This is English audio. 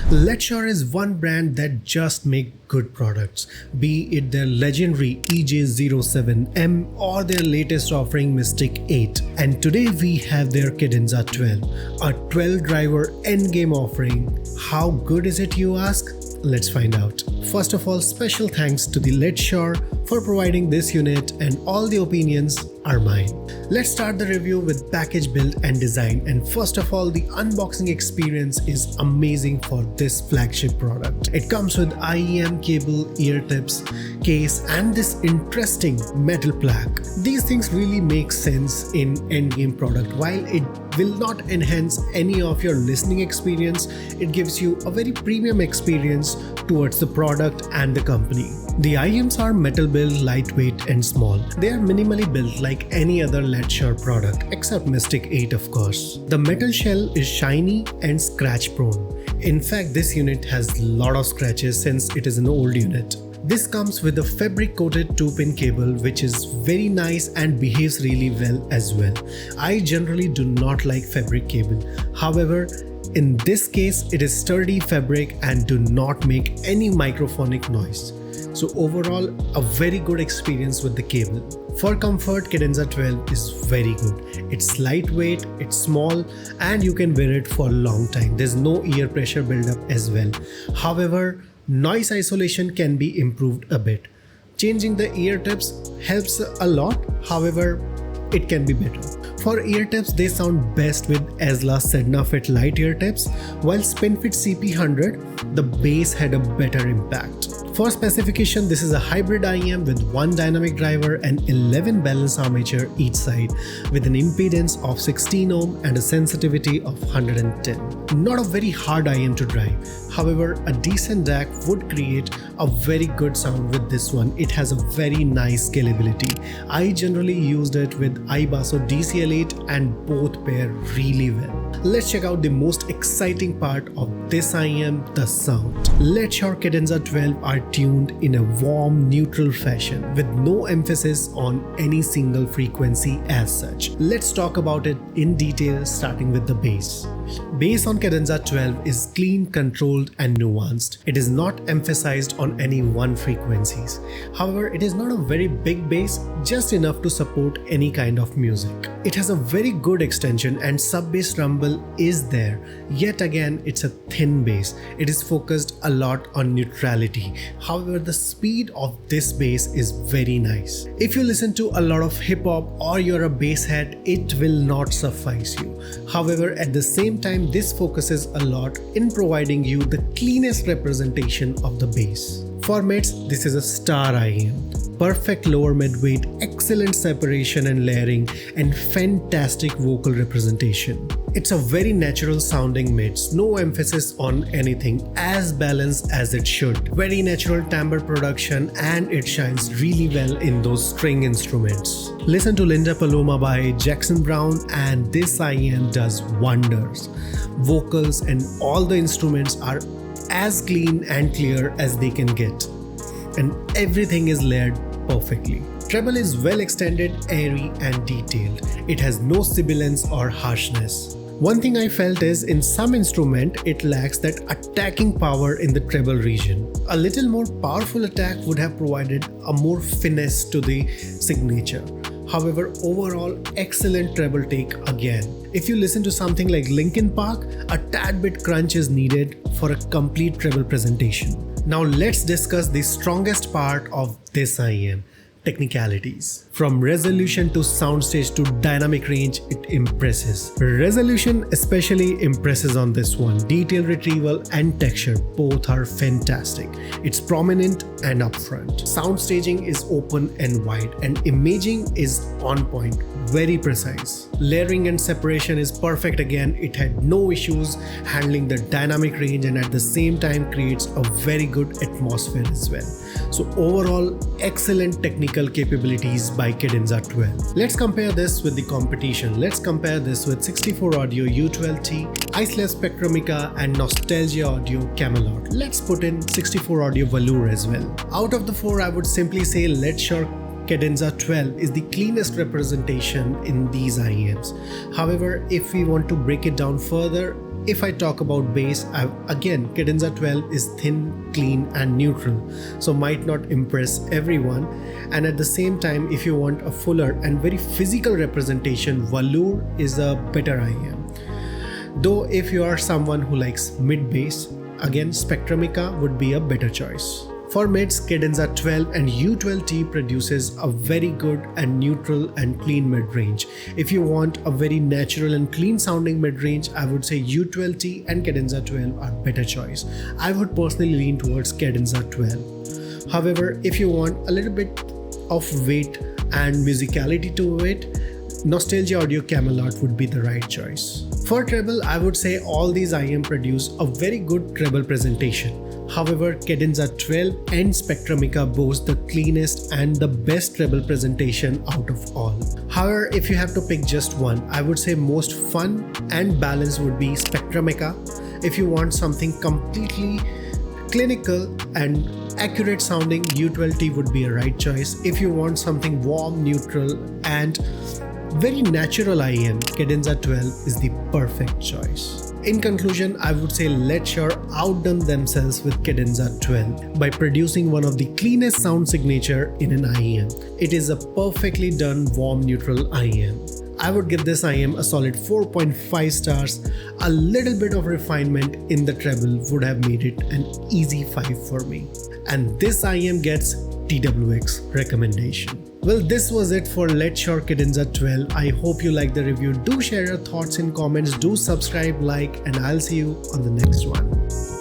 Letshuoer is one brand that just make good products, be it their legendary EJ07M or their latest offering Mystic 8. And today we have their Cadenza 12, a 12-driver Endgame offering. How good is it, you ask? Let's find out. First of all, special thanks to the Letshuoer for providing this unit, and all the opinions are mine. Let's start the review with package build and design, and first of all, the unboxing experience is amazing for this flagship product. It comes with IEM cable, ear tips, case and this interesting metal plaque. These things really make sense in Endgame product. While it will not enhance any of your listening experience, it gives you a very premium experience towards the product and the company. The IEMs are metal built, lightweight and small. They are minimally built like any other Letshuoer product except Mystic 8 of course. The metal shell is shiny and scratch prone. In fact, this unit has a lot of scratches since it is an old unit. This comes with a fabric coated 2-pin cable which is very nice and behaves really well as well. I generally do not like fabric cable. However, in this case it is sturdy fabric and do not make any microphonic noise. So overall, a very good experience with the cable. For comfort, Cadenza 12 is very good. It's lightweight, it's small and you can wear it for a long time. There's no ear pressure buildup as well. However, noise isolation can be improved a bit. Changing the ear tips helps a lot, however, it can be better. For ear tips, they sound best with Esla Sedna-Fit light ear tips, while SpinFit CP100, the bass had a better impact. For specification, this is a hybrid IEM with 1 dynamic driver and 11 balance armature each side, with an impedance of 16 ohm and a sensitivity of 110. Not a very hard IEM to drive. However, a decent DAC would create a very good sound with this one. It has a very nice scalability. I generally used it with iBasso DCL8 and both pair really well. Let's check out the most exciting part of this IEM, the sound. Letshuoer Cadenza 12 are tuned in a warm, neutral fashion with no emphasis on any single frequency as such. Let's talk about it in detail, starting with the bass. Bass on Cadenza 12 is clean, controlled and nuanced. It is not emphasized on any one frequencies. However, it is not a very big bass, just enough to support any kind of music. It has a very good extension and sub-bass rumble is there. Yet again, it's a thin bass. It is focused a lot on neutrality. However, the speed of this bass is very nice. If you listen to a lot of hip hop or you're a bass head, it will not suffice you. However, at the same time, this focuses a lot in providing you the cleanest representation of the bass. For mids, this is a star IEM. Perfect lower mid-weight, excellent separation and layering, and fantastic vocal representation. It's a very natural sounding mids, no emphasis on anything, as balanced as it should. Very natural timbre production and it shines really well in those string instruments. Listen to Linda Paloma by Jackson Browne and this IEM does wonders. Vocals and all the instruments are as clean and clear as they can get, and everything is layered perfectly. Treble is well extended, airy and detailed. It has no sibilance or harshness. One thing I felt is in some instrument it lacks that attacking power in the treble region. A little more powerful attack would have provided a more finesse to the signature. However, overall, excellent treble take again. If you listen to something like Linkin Park, a tad bit crunch is needed for a complete treble presentation. Now let's discuss the strongest part of this IEM, Technicalities. From resolution to soundstage to dynamic range, it impresses. Resolution especially impresses on this one. Detail retrieval and texture both are fantastic. It's prominent and upfront. Sound staging is open and wide, and imaging is on point, very precise. Layering and separation is perfect again. It had no issues handling the dynamic range and at the same time creates a very good atmosphere as well. So overall, excellent technical capabilities by Cadenza 12. Let's compare this with the competition. Let's compare this with 64 Audio U12T, Iceless Spectrumica and Nostalgia Audio Camelot. Let's put in 64 Audio Velour as well. Out of the four, I would simply say Letshuoer Cadenza 12 is the cleanest representation in these IEMs. However, if we want to break it down further, if I talk about bass, again Cadenza 12 is thin, clean and neutral, so might not impress everyone. And at the same time, if you want a fuller and very physical representation, Velour is a better IEM. Though if you are someone who likes mid bass, again Spectrumica would be a better choice. For mids, Cadenza 12 and U12T produces a very good and neutral and clean mid-range. If you want a very natural and clean sounding mid-range, I would say U12T and Cadenza 12 are better choice. I would personally lean towards Cadenza 12. However, if you want a little bit of weight and musicality to it, Nostalgia Audio Camelot would be the right choice. For treble, I would say all these IEM produce a very good treble presentation. However, Cadenza 12 and Spectrumica boast the cleanest and the best treble presentation out of all. However, if you have to pick just one, I would say most fun and balanced would be Spectrumica. If you want something completely clinical and accurate sounding, U12T would be a right choice. If you want something warm, neutral and very natural IEM, Cadenza 12 is the perfect choice. In conclusion, I would say Letshuoer outdone themselves with Cadenza 12 by producing one of the cleanest sound signature in an IEM. It is a perfectly done warm neutral IEM. I would give this IEM a solid 4.5 stars. A little bit of refinement in the treble would have made it an easy 5 for me. And this IEM gets TWX recommendation. Well, this was it for Letshuoer Cadenza 12. I hope you liked the review. Do share your thoughts in comments, do subscribe, like, and I'll see you on the next one.